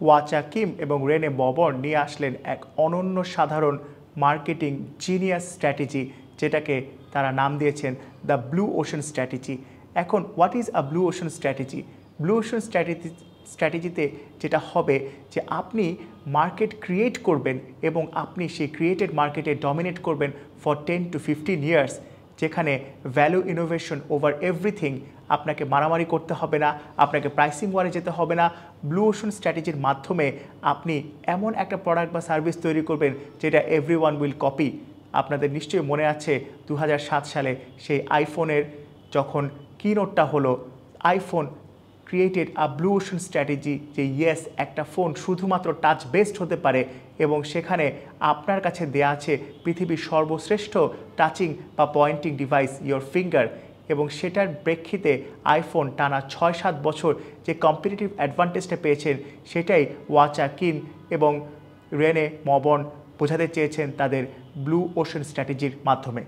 ওয়াচা Kim এবং Rene ববর্ন নিয়ে আসলেন এক অনন্য সাধারণ মার্কেটিং জিনিয়াস স্ট্র্যাটেজি, যেটাকে তারা নাম দিয়েছেন দ্য ব্লু ওশান স্ট্র্যাটেজি। এখন what is a blue ocean strategy? Blue ocean স্ট্র্যাটেজিতে যেটা হবে যে আপনি মার্কেট ক্রিয়েট করবেন এবং আপনি সেই ক্রিয়েটেড মার্কেটে ডমিনেট করবেন ফর 10 to 15 ইয়ার্স, যেখানে ভ্যালু ইনোভেশন ওভার এভরিথিং। আপনাকে মারামারি করতে হবে না, আপনাকে প্রাইসিং ওয়ারে যেতে হবে না। ব্লু ওশান স্ট্র্যাটেজির মাধ্যমে আপনি এমন একটা প্রোডাক্ট বা সার্ভিস তৈরি করবেন যেটা এভরিওয়ান উইল কপি। আপনাদের নিশ্চয়ই মনে আছে 2007 সালে সেই আইফোনের যখন কিনোটটা হলো, আইফোন ক্রিয়েটেড আ ব্লু ওশান স্ট্র্যাটেজি, যে ইয়েস, একটা ফোন শুধুমাত্র টাচ বেসড হতে পারে এবং সেখানে আপনার কাছে দেয়া আছে পৃথিবীর সর্বশ্রেষ্ঠ টাচিং বা পয়েন্টিং ডিভাইস, ইয়োর ফিঙ্গার। এবং সেটার প্রেক্ষিতে আইফোন টানা 6-7 বছর যে কম্পিটিটিভ অ্যাডভান্টেজটা পেয়েছেন, সেটাই ওয়াচা কিম এবং রেনে ববর্ন বোঝাতে চেয়েছেন তাদের ব্লু ওশান স্ট্র্যাটেজির মাধ্যমে।